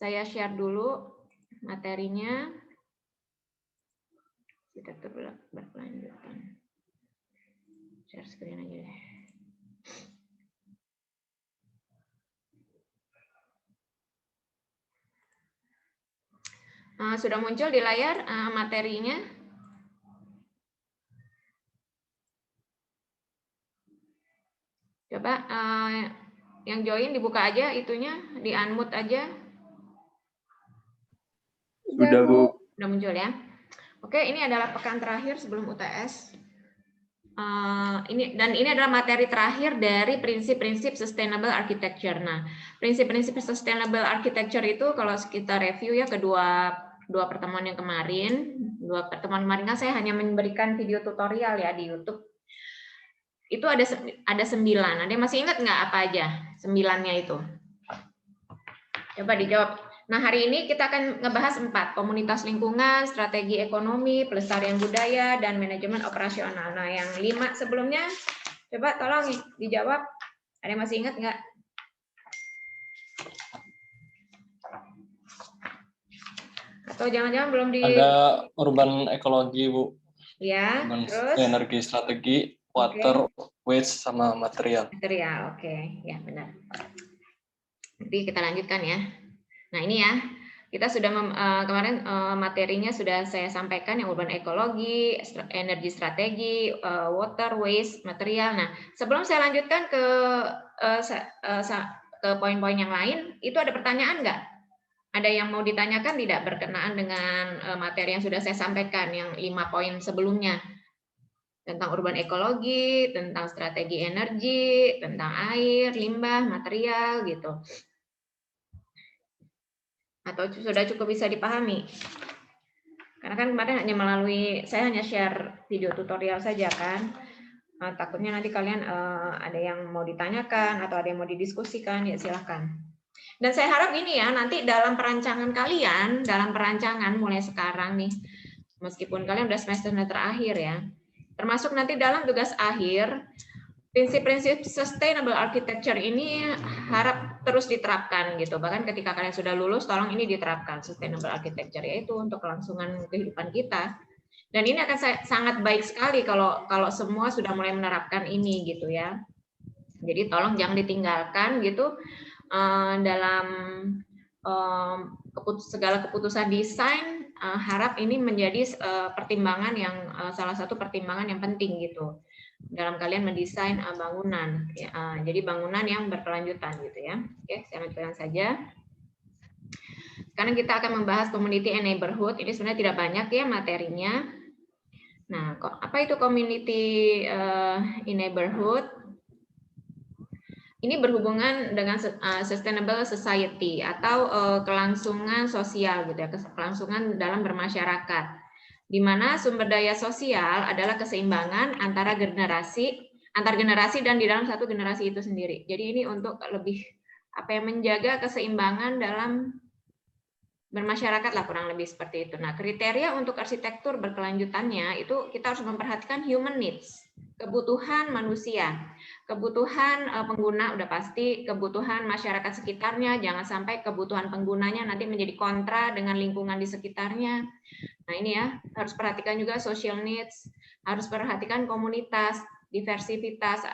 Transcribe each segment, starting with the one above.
Saya share dulu materinya. Kita berkelanjutan. Share screen aja deh. Sudah muncul di layar materinya. Coba yang join dibuka aja itunya, di unmute aja. Sudah, Bu. Sudah muncul ya. Oke, ini adalah pekan terakhir sebelum UTS. Ini adalah materi terakhir dari prinsip-prinsip sustainable architecture. Nah, prinsip-prinsip sustainable architecture itu kalau kita review ya kedua pertemuan yang kemarin, kan saya hanya memberikan video tutorial ya di YouTube. Itu ada 9. Ada yang masih ingat nggak apa aja 9-nya itu? Coba dijawab. Nah, hari ini kita akan ngebahas 4, komunitas lingkungan, strategi ekonomi, pelestarian budaya, dan manajemen operasional. Nah, yang 5 sebelumnya, coba tolong dijawab. Ada yang masih ingat nggak? Atau jangan-jangan belum di... Ada urban ekologi, Bu. Ya, urban terus? Energi strategi, water, waste, sama material. Material, oke. Ya, benar. Nanti kita lanjutkan ya. Nah, ini ya. Kita sudah kemarin materinya sudah saya sampaikan yang urban ekologi, energi strategi, water, waste, material. Nah, sebelum saya lanjutkan ke poin-poin yang lain, itu ada pertanyaan nggak? Ada yang mau ditanyakan tidak berkenaan dengan materi yang sudah saya sampaikan, yang 5 poin sebelumnya? Tentang urban ekologi, tentang strategi energi, tentang air, limbah, material, gitu. Atau sudah cukup bisa dipahami? Karena kan kemarin saya hanya share video tutorial saja kan. Takutnya nanti kalian ada yang mau ditanyakan atau ada yang mau didiskusikan, ya silahkan. Dan saya harap ini ya, nanti dalam perancangan kalian, mulai sekarang nih, meskipun kalian udah semester akhir ya, termasuk nanti dalam tugas akhir, prinsip-prinsip sustainable architecture ini harap terus diterapkan gitu. Bahkan ketika kalian sudah lulus, tolong ini diterapkan sustainable architecture, yaitu untuk kelangsungan kehidupan kita. Dan ini akan sangat baik sekali kalau semua sudah mulai menerapkan ini gitu ya. Jadi tolong jangan ditinggalkan gitu dalam segala keputusan desain. Harap ini menjadi pertimbangan yang salah satu pertimbangan yang penting gitu dalam kalian mendesain bangunan. Jadi bangunan yang berkelanjutan gitu ya. Oke, saya lanjutkan saja. Sekarang kita akan membahas community and neighborhood. Ini sebenarnya tidak banyak ya materinya. Nah, apa itu community in neighborhood? Ini berhubungan dengan sustainable society atau kelangsungan sosial gitu ya, kelangsungan dalam bermasyarakat. Di mana sumber daya sosial adalah keseimbangan antar generasi dan di dalam satu generasi itu sendiri. Jadi ini untuk lebih menjaga keseimbangan dalam bermasyarakat lah, kurang lebih seperti itu. Nah, kriteria untuk arsitektur berkelanjutannya itu kita harus memperhatikan human needs, kebutuhan manusia, kebutuhan pengguna udah pasti, kebutuhan masyarakat sekitarnya, jangan sampai kebutuhan penggunanya nanti menjadi kontra dengan lingkungan di sekitarnya. Nah, ini ya, harus perhatikan juga social needs, harus perhatikan komunitas, diversitas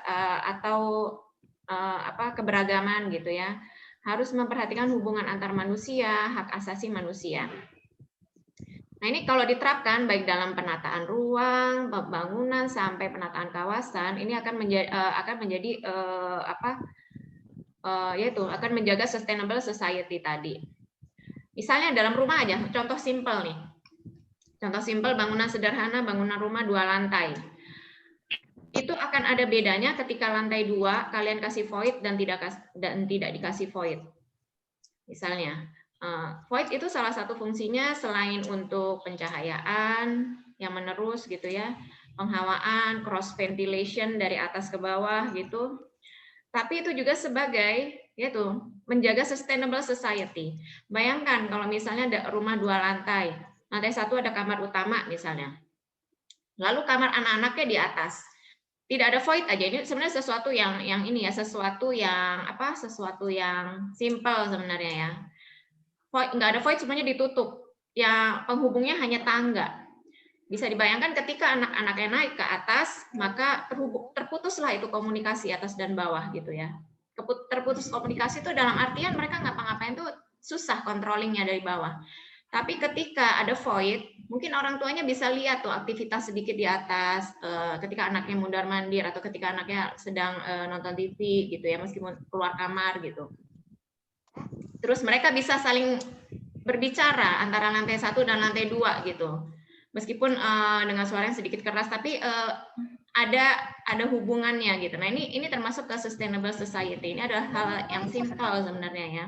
atau keberagaman gitu ya. Harus memperhatikan hubungan antar manusia, hak asasi manusia. Nah, ini kalau diterapkan baik dalam penataan ruang, pembangunan sampai penataan kawasan, ini akan menjaga sustainable society tadi. Misalnya dalam rumah aja, contoh simpel nih. Contoh simpel, bangunan sederhana, bangunan rumah 2 lantai. Itu akan ada bedanya ketika lantai 2 kalian kasih void dan tidak dikasih void. Misalnya, void itu salah satu fungsinya selain untuk pencahayaan yang menerus gitu ya, penghawaan, cross ventilation dari atas ke bawah gitu. Tapi itu juga sebagai yaitu menjaga sustainable society. Bayangkan kalau misalnya ada rumah 2 lantai. Lantai 1 ada kamar utama misalnya. Lalu kamar anak-anaknya di atas. Tidak ada void aja. Ini sebenarnya sesuatu sesuatu yang simple sebenarnya ya. nggak ada void, semuanya ditutup. Ya penghubungnya hanya tangga. Bisa dibayangkan ketika anak-anaknya naik ke atas, maka terputuslah itu komunikasi atas dan bawah gitu ya. Terputus komunikasi itu dalam artian mereka ngapa-ngapain tuh susah controllingnya dari bawah. Tapi ketika ada void, mungkin orang tuanya bisa lihat tuh aktivitas sedikit di atas, ketika anaknya mundar-mandir atau ketika anaknya sedang nonton TV gitu ya, meskipun keluar kamar gitu. Terus mereka bisa saling berbicara antara lantai 1 dan lantai 2 gitu. Meskipun dengan suara yang sedikit keras, tapi ada hubungannya gitu. Nah ini termasuk ke sustainable society. Ini adalah hal yang simpel sebenarnya ya.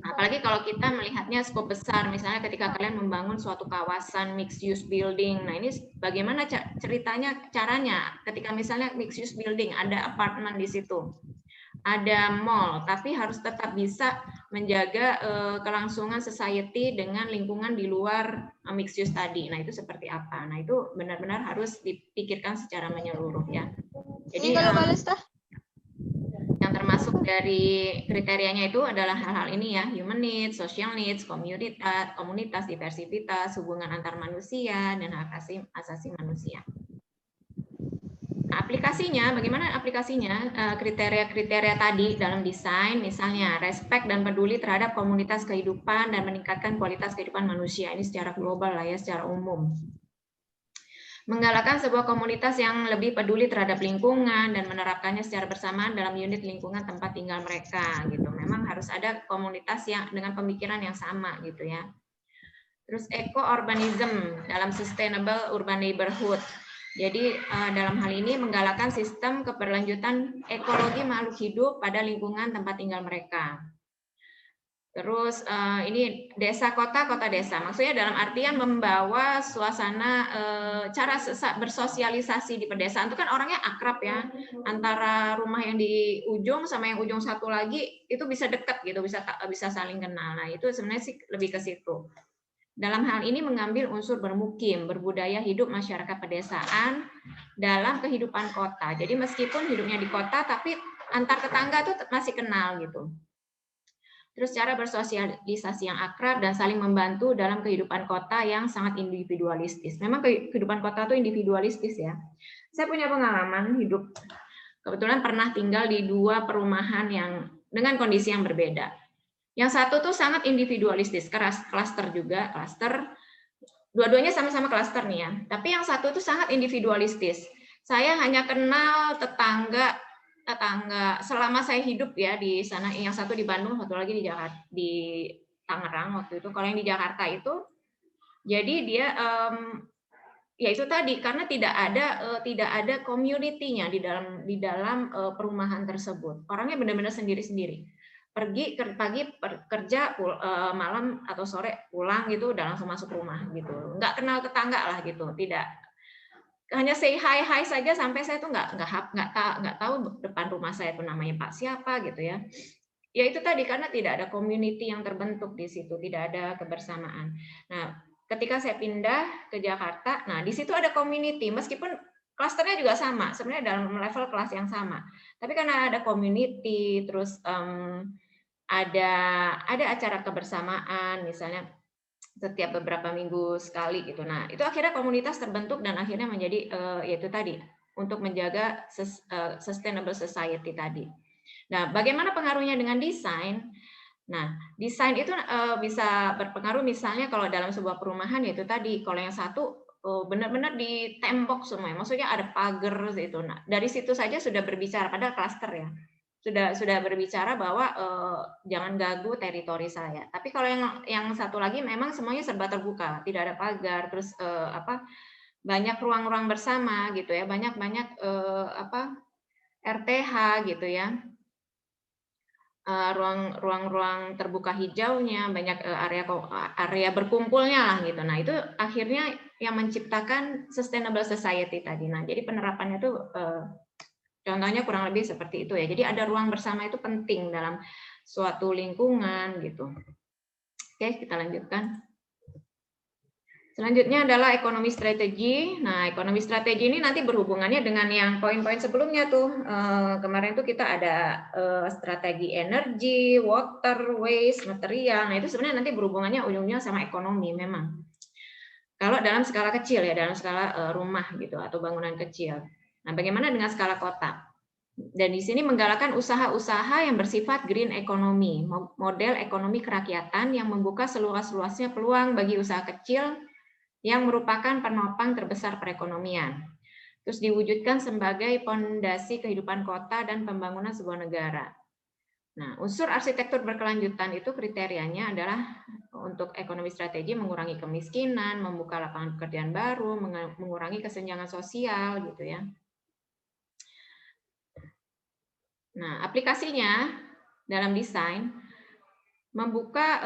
Apalagi kalau kita melihatnya skop besar, misalnya ketika kalian membangun suatu kawasan mixed use building. Nah ini bagaimana ceritanya, caranya ketika misalnya mixed use building, ada apartemen di situ, ada mall, tapi harus tetap bisa menjaga kelangsungan society dengan lingkungan di luar mixed use tadi. Nah itu seperti apa? Nah itu benar-benar harus dipikirkan secara menyeluruh ya. Jadi yang termasuk dari kriterianya itu adalah hal-hal ini ya, human needs, social needs, komunitas, diversitas, hubungan antar manusia, dan hak asasi manusia. Nah, aplikasinya, bagaimana aplikasinya? Kriteria-kriteria tadi dalam desain, misalnya respect dan peduli terhadap komunitas kehidupan dan meningkatkan kualitas kehidupan manusia. Ini secara global lah ya, secara umum. Menggalakkan sebuah komunitas yang lebih peduli terhadap lingkungan dan menerapkannya secara bersamaan dalam unit lingkungan tempat tinggal mereka gitu. Memang harus ada komunitas yang dengan pemikiran yang sama gitu ya. Terus eco-urbanism dalam sustainable urban neighborhood. Jadi dalam hal ini menggalakkan sistem keberlanjutan ekologi makhluk hidup pada lingkungan tempat tinggal mereka. Terus ini desa kota, kota desa. Maksudnya dalam artian membawa suasana cara bersosialisasi di pedesaan itu kan orangnya akrab ya. Antara rumah yang di ujung sama yang ujung satu lagi itu bisa dekat gitu, bisa saling kenal. Nah, itu sebenarnya sih lebih ke situ. Dalam hal ini mengambil unsur bermukim, berbudaya hidup masyarakat pedesaan dalam kehidupan kota. Jadi meskipun hidupnya di kota tapi antar tetangga tuh masih kenal gitu. Terus cara bersosialisasi yang akrab dan saling membantu dalam kehidupan kota yang sangat individualistis. Memang kehidupan kota itu individualistis ya. Saya punya pengalaman hidup, kebetulan pernah tinggal di 2 perumahan yang dengan kondisi yang berbeda. Yang satu tuh sangat individualistis, klaster juga, dua-duanya sama-sama klaster nih ya. Tapi yang satu tuh sangat individualistis. Saya hanya kenal tetangga selama saya hidup ya di sana, yang satu di Bandung, satu lagi di Jakarta, di Tangerang waktu itu. Kalau yang di Jakarta itu, jadi dia ya itu tadi karena tidak ada community-nya di dalam perumahan tersebut. Orangnya benar-benar sendiri-sendiri. Pagi kerja, malam atau sore pulang gitu, udah langsung masuk rumah gitu. Nggak kenal tetangga lah gitu, tidak. Hanya say hi saja sampai saya tuh nggak tahu depan rumah saya itu namanya Pak siapa gitu ya. Ya itu tadi karena tidak ada community yang terbentuk di situ, tidak ada kebersamaan. Nah, ketika saya pindah ke Jakarta, nah di situ ada community meskipun klasternya juga sama, sebenarnya dalam level kelas yang sama. Tapi karena ada community, terus ada acara kebersamaan misalnya setiap beberapa minggu sekali gitu. Nah, itu akhirnya komunitas terbentuk dan akhirnya menjadi yaitu tadi untuk menjaga sustainable society tadi. Nah, bagaimana pengaruhnya dengan desain? Nah, desain itu bisa berpengaruh misalnya kalau dalam sebuah perumahan yaitu tadi, kalau yang satu benar-benar di tembok semua, maksudnya ada pagar itu. Nah, dari situ saja sudah berbicara pada klaster ya. Sudah berbicara bahwa jangan ganggu teritori saya. Tapi kalau yang satu lagi memang semuanya serba terbuka, tidak ada pagar, terus banyak ruang-ruang bersama gitu ya, banyak RTH gitu ya, ruang-ruang terbuka hijaunya, banyak area berkumpulnya lah gitu. Nah itu akhirnya yang menciptakan sustainable society tadi. Nah jadi penerapannya tuh contohnya kurang lebih seperti itu ya. Jadi ada ruang bersama itu penting dalam suatu lingkungan gitu. Oke, kita lanjutkan. Selanjutnya adalah ekonomi strategi. Nah, ekonomi strategi ini nanti berhubungannya dengan yang poin-poin sebelumnya tuh. Kemarin tuh kita ada strategi energi, water, waste, material. Nah, itu sebenarnya nanti berhubungannya ujungnya sama ekonomi memang. Kalau dalam skala kecil ya, dalam skala rumah gitu atau bangunan kecil. Nah, bagaimana dengan skala kota? Dan di sini menggalakkan usaha-usaha yang bersifat green economy, model ekonomi kerakyatan yang membuka seluas-luasnya peluang bagi usaha kecil yang merupakan penopang terbesar perekonomian. Terus diwujudkan sebagai fondasi kehidupan kota dan pembangunan sebuah negara. Nah, unsur arsitektur berkelanjutan itu kriterianya adalah untuk ekonomi strategi mengurangi kemiskinan, membuka lapangan pekerjaan baru, mengurangi kesenjangan sosial gitu ya. Nah, aplikasinya dalam desain membuka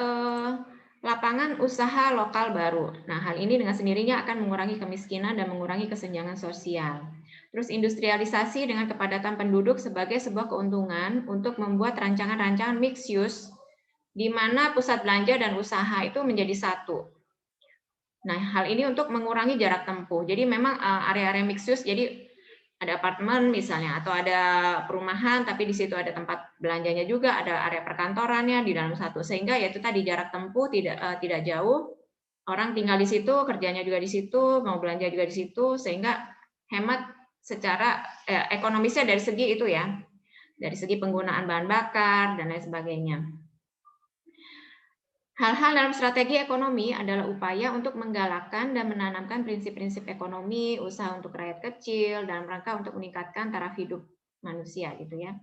lapangan usaha lokal baru. Nah, hal ini dengan sendirinya akan mengurangi kemiskinan dan mengurangi kesenjangan sosial. Terus industrialisasi dengan kepadatan penduduk sebagai sebuah keuntungan untuk membuat rancangan-rancangan mixed use di mana pusat belanja dan usaha itu menjadi satu. Nah, hal ini untuk mengurangi jarak tempuh. Jadi memang area-area mixed use, jadi ada apartemen misalnya atau ada perumahan tapi di situ ada tempat belanjanya juga, ada area perkantorannya di dalam satu, sehingga ya itu tadi jarak tempuh tidak jauh, orang tinggal di situ, kerjanya juga di situ, mau belanja juga di situ, sehingga hemat secara ekonomisnya dari segi itu ya, dari segi penggunaan bahan bakar dan lain sebagainya. Hal-hal dalam strategi ekonomi adalah upaya untuk menggalakkan dan menanamkan prinsip-prinsip ekonomi, usaha untuk rakyat kecil, dalam rangka untuk meningkatkan taraf hidup manusia gitu ya.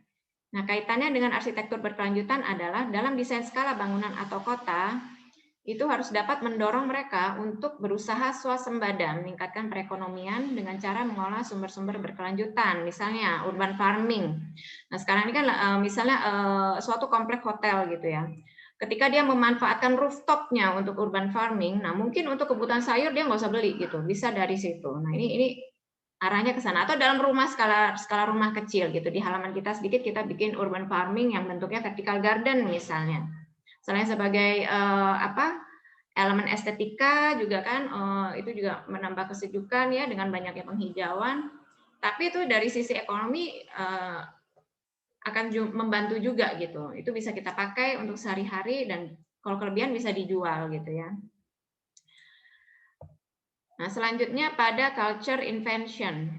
Nah, kaitannya dengan arsitektur berkelanjutan adalah dalam desain skala bangunan atau kota, itu harus dapat mendorong mereka untuk berusaha swasembada, meningkatkan perekonomian dengan cara mengolah sumber-sumber berkelanjutan, misalnya urban farming. Nah, sekarang ini kan misalnya suatu kompleks hotel gitu ya. Ketika dia memanfaatkan rooftopnya untuk urban farming, nah mungkin untuk kebutuhan sayur dia nggak usah beli gitu, bisa dari situ. Nah ini arahnya ke sana. Atau dalam rumah skala rumah kecil gitu, di halaman kita sedikit kita bikin urban farming yang bentuknya vertical garden misalnya. Selain sebagai elemen estetika juga kan, itu juga menambah kesejukan ya dengan banyaknya penghijauan. Tapi itu dari sisi ekonomi akan membantu juga gitu. Itu bisa kita pakai untuk sehari-hari dan kalau kelebihan bisa dijual gitu ya. Nah, selanjutnya pada culture invention.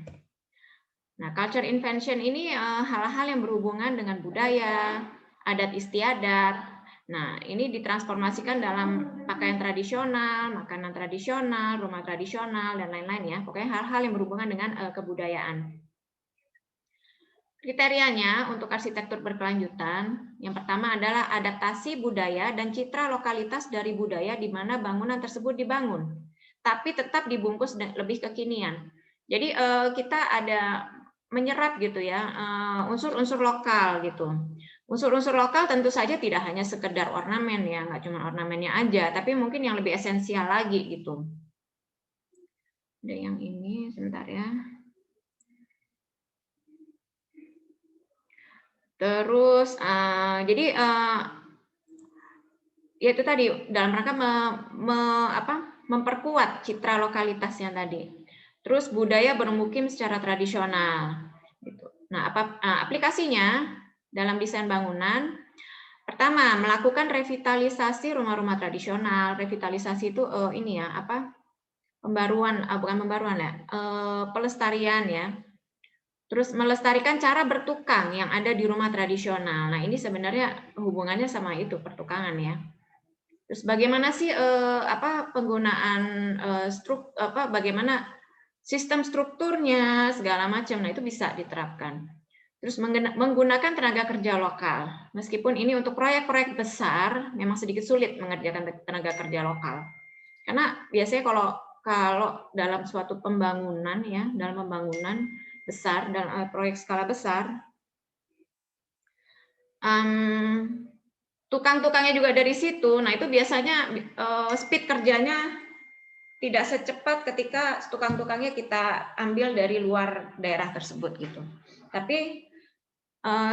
Nah, culture invention ini hal-hal yang berhubungan dengan budaya, adat istiadat. Nah, ini ditransformasikan dalam pakaian tradisional, makanan tradisional, rumah tradisional, dan lain-lain ya. Pokoknya hal-hal yang berhubungan dengan kebudayaan. Kriterianya untuk arsitektur berkelanjutan, yang pertama adalah adaptasi budaya dan citra lokalitas dari budaya di mana bangunan tersebut dibangun, tapi tetap dibungkus lebih kekinian. Jadi kita ada menyerap gitu ya unsur-unsur lokal gitu. Unsur-unsur lokal tentu saja tidak hanya sekedar ornamen ya, nggak cuma ornamennya aja, tapi mungkin yang lebih esensial lagi gitu. Ada yang ini, sebentar ya. Terus jadi ya itu tadi dalam rangka memperkuat citra lokalitas yang tadi. Terus budaya bermukim secara tradisional. Gitu. Nah, aplikasinya dalam desain bangunan, pertama melakukan revitalisasi rumah-rumah tradisional. Revitalisasi itu ini ya pembaruan, bukan pembaruan ya, pelestarian ya. Terus melestarikan cara bertukang yang ada di rumah tradisional. Nah, ini sebenarnya hubungannya sama itu pertukangan ya. Terus bagaimana sih penggunaan bagaimana sistem strukturnya segala macam. Nah, itu bisa diterapkan. Terus menggunakan tenaga kerja lokal. Meskipun ini untuk proyek-proyek besar memang sedikit sulit mengerjakan tenaga kerja lokal. Karena biasanya kalau dalam suatu pembangunan ya, dalam pembangunan besar dan proyek skala besar, tukang-tukangnya juga dari situ. Nah, itu biasanya speed kerjanya tidak secepat ketika tukang-tukangnya kita ambil dari luar daerah tersebut gitu. Tapi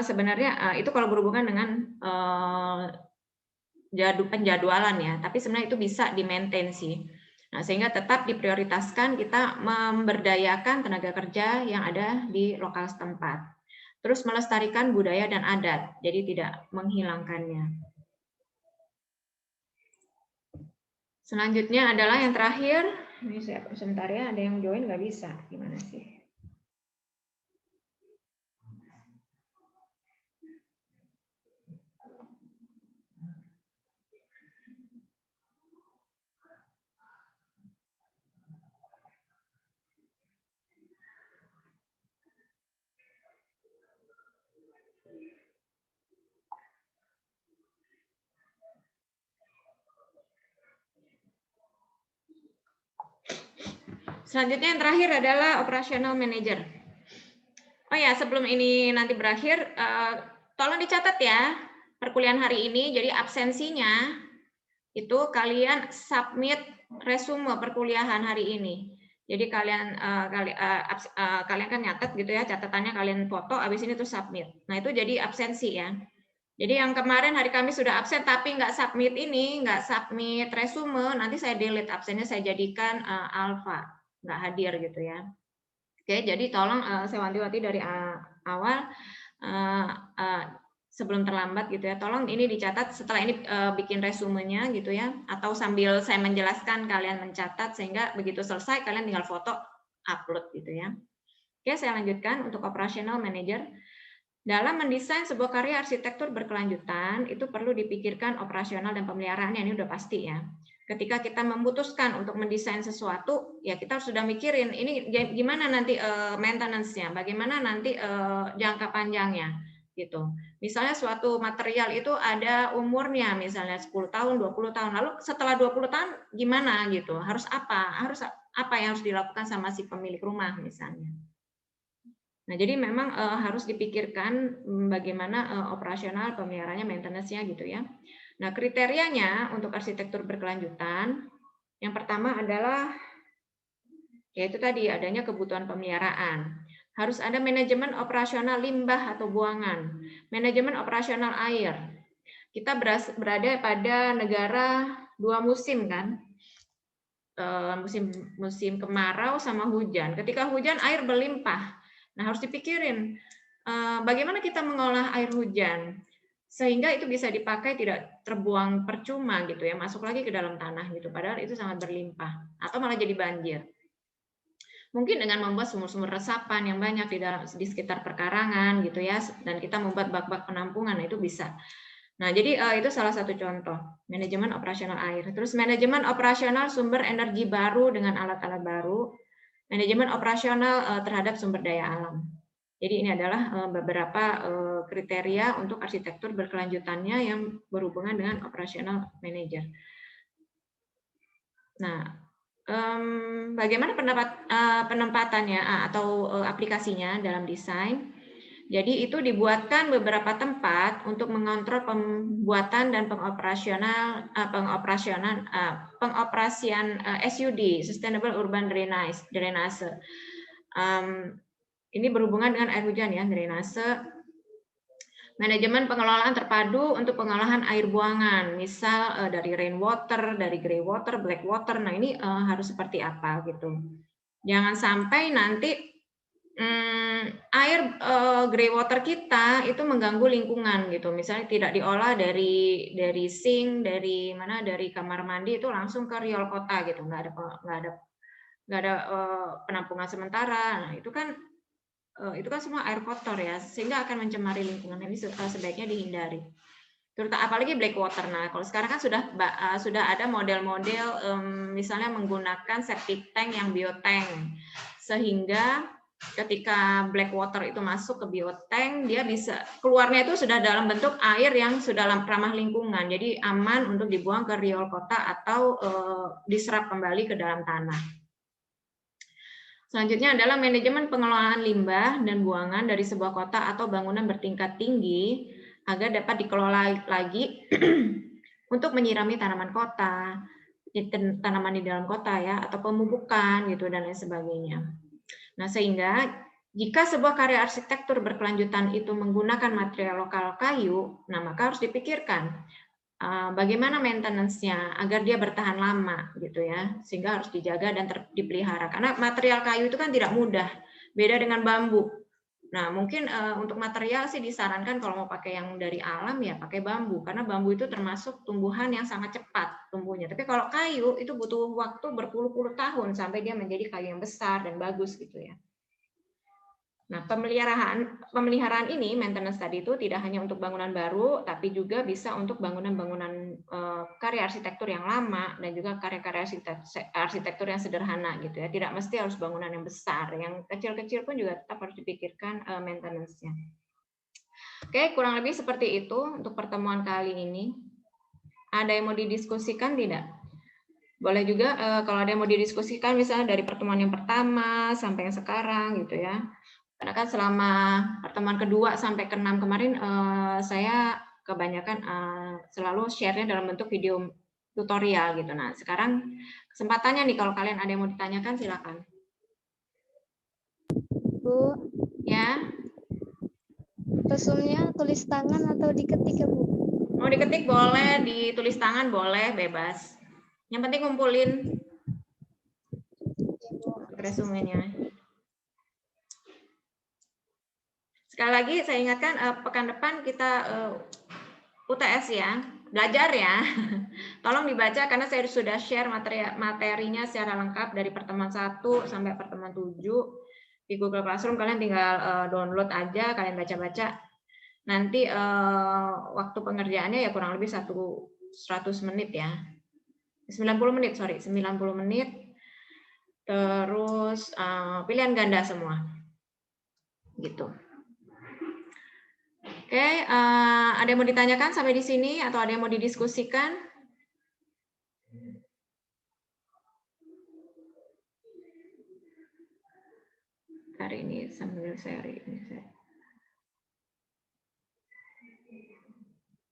sebenarnya itu kalau berhubungan dengan penjadwalan ya, tapi sebenarnya itu bisa di-maintain sih. Nah, sehingga tetap diprioritaskan kita memberdayakan tenaga kerja yang ada di lokal setempat. Terus melestarikan budaya dan adat, jadi tidak menghilangkannya. Selanjutnya adalah yang terakhir, ini saya sebentar ya, ada yang join nggak bisa, gimana sih? Selanjutnya yang terakhir adalah operational manager. Oh ya, sebelum ini nanti berakhir, tolong dicatat ya perkuliahan hari ini. Jadi absensinya itu kalian submit resume perkuliahan hari ini. Jadi kalian kalian kan nyatet gitu ya, catatannya kalian foto, habis ini tuh submit. Nah itu jadi absensi ya. Jadi yang kemarin hari Kamis sudah absen tapi nggak submit ini, nggak submit resume, nanti saya delete absennya, saya jadikan alpha, nggak hadir gitu ya. Oke, jadi tolong saya wanti-wanti dari awal sebelum terlambat gitu ya. Tolong ini dicatat setelah ini bikin resumenya gitu ya, atau sambil saya menjelaskan kalian mencatat sehingga begitu selesai kalian tinggal foto upload gitu ya. Oke, saya lanjutkan untuk operational manager. Dalam mendesain sebuah karya arsitektur berkelanjutan, itu perlu dipikirkan operasional dan pemeliharaannya, ini udah pasti ya. Ketika kita memutuskan untuk mendesain sesuatu, ya kita sudah mikirin ini gimana nanti maintenance-nya, bagaimana nanti jangka panjangnya gitu. Misalnya suatu material itu ada umurnya misalnya 10 tahun, 20 tahun. Lalu setelah 20 tahun gimana gitu? Harus apa? Harus apa yang harus dilakukan sama si pemilik rumah misalnya. Nah, jadi memang harus dipikirkan bagaimana operasional pemeliharaannya, maintenance-nya gitu ya. Nah, kriterianya untuk arsitektur berkelanjutan, yang pertama adalah yaitu tadi adanya kebutuhan pemeliharaan. Harus ada manajemen operasional limbah atau buangan, manajemen operasional air. Kita berada pada negara 2 musim kan, musim kemarau sama hujan. Ketika hujan air berlimpah. Nah, harus dipikirin bagaimana kita mengolah air hujan sehingga itu bisa dipakai tidak terbuang percuma gitu ya, masuk lagi ke dalam tanah gitu. Padahal itu sangat berlimpah atau malah jadi banjir. Mungkin dengan membuat sumur-sumur resapan yang banyak di sekitar perkarangan gitu ya, dan kita membuat bak-bak penampungan, nah itu bisa. Nah, jadi itu salah satu contoh manajemen operasional air. Terus manajemen operasional sumber energi baru dengan alat-alat baru, manajemen operasional terhadap sumber daya alam. Jadi ini adalah beberapa kriteria untuk arsitektur berkelanjutannya yang berhubungan dengan operasional manager. Nah, bagaimana penempatannya atau aplikasinya dalam desain? Jadi itu dibuatkan beberapa tempat untuk mengontrol pembuatan dan pengoperasian SUD, Sustainable Urban Drainase. Ini berhubungan dengan air hujan ya, drainase. Manajemen pengelolaan terpadu untuk pengolahan air buangan, misal dari rainwater, dari grey water, black water. Nah ini harus seperti apa gitu. Jangan sampai nanti air grey water kita itu mengganggu lingkungan gitu. Misalnya tidak diolah dari sink, dari kamar mandi itu langsung ke riol kota gitu. Nggak ada penampungan sementara. Nah, itu kan semua air kotor ya, sehingga akan mencemari lingkungan. Ini sebaiknya dihindari. Terutama apalagi black water. Nah, kalau sekarang kan sudah ada model-model misalnya menggunakan septic tank yang biotank, sehingga ketika black water itu masuk ke biotank, dia bisa keluarnya itu sudah dalam bentuk air yang sudah ramah lingkungan, jadi aman untuk dibuang ke riol kota atau diserap kembali ke dalam tanah. Selanjutnya adalah manajemen pengelolaan limbah dan buangan dari sebuah kota atau bangunan bertingkat tinggi agar dapat dikelola lagi untuk menyirami tanaman kota, tanaman di dalam kota ya, atau pemupukan gitu dan lain sebagainya. Nah, sehingga jika sebuah karya arsitektur berkelanjutan itu menggunakan material lokal kayu, nah maka harus dipikirkan bagaimana maintenance-nya agar dia bertahan lama gitu ya, sehingga harus dijaga dan dipelihara. Karena material kayu itu kan tidak mudah, beda dengan bambu. Nah, mungkin untuk material sih disarankan kalau mau pakai yang dari alam ya pakai bambu, karena bambu itu termasuk tumbuhan yang sangat cepat tumbuhnya. Tapi kalau kayu itu butuh waktu berpuluh-puluh tahun sampai dia menjadi kayu yang besar dan bagus gitu ya. Nah, pemeliharaan ini, maintenance tadi itu tidak hanya untuk bangunan baru, tapi juga bisa untuk bangunan-bangunan karya arsitektur yang lama dan juga karya-karya arsitektur yang sederhana gitu ya. Tidak mesti harus bangunan yang besar, yang kecil-kecil pun juga tetap harus dipikirkan maintenance-nya. Oke, kurang lebih seperti itu untuk pertemuan kali ini. Ada yang mau didiskusikan tidak? Boleh juga kalau ada yang mau didiskusikan misalnya dari pertemuan yang pertama sampai yang sekarang gitu ya. Karena kan selama pertemuan kedua sampai ke-6 kemarin saya kebanyakan selalu share-nya dalam bentuk video tutorial gitu. Nah, sekarang kesempatannya nih kalau kalian ada yang mau ditanyakan silakan. Bu, Ya. resumnya tulis tangan atau diketik ya, Bu? Mau diketik boleh, ditulis tangan boleh, bebas. Yang penting ngumpulin resumenya. Sekali lagi saya ingatkan pekan depan kita UTS ya, belajar ya. Tolong dibaca karena saya sudah share materinya secara lengkap dari pertemuan 1 sampai pertemuan 7 di Google Classroom. Kalian tinggal download aja, kalian baca-baca. Nanti waktu pengerjaannya ya kurang lebih 100 menit ya. 90 menit, sorry, 90 menit. Terus pilihan ganda semua. Gitu. Oke, ada yang mau ditanyakan sampai di sini atau ada yang mau didiskusikan? Hari ini sambil sharing.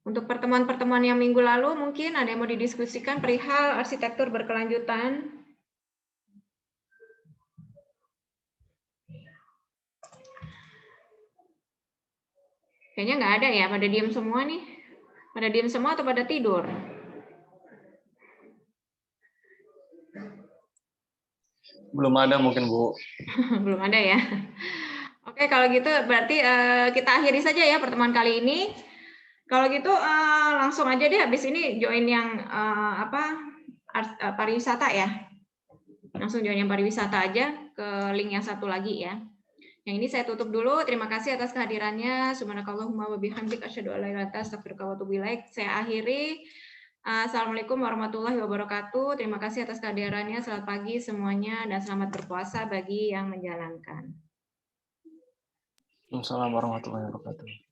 Untuk pertemuan-pertemuan yang minggu lalu mungkin ada yang mau didiskusikan perihal arsitektur berkelanjutan. Kayaknya nggak ada ya, pada diem semua nih. Pada diem semua atau pada tidur? Belum ada mungkin, Bu. Belum ada ya. Oke, kalau gitu berarti kita akhiri saja ya pertemuan kali ini. Kalau gitu langsung aja deh habis ini join yang pariwisata ya. Langsung join yang pariwisata aja ke link yang satu lagi ya. Yang ini saya tutup dulu. Terima kasih atas kehadirannya. Subhanakallahumma wa bihamdika asyhadu an la ilaha illa anta astaghfiruka wa atubu ilaik. Saya akhiri. Assalamualaikum warahmatullahi wabarakatuh. Terima kasih atas kehadirannya. Selamat pagi semuanya dan selamat berpuasa bagi yang menjalankan. Assalamualaikum warahmatullahi wabarakatuh.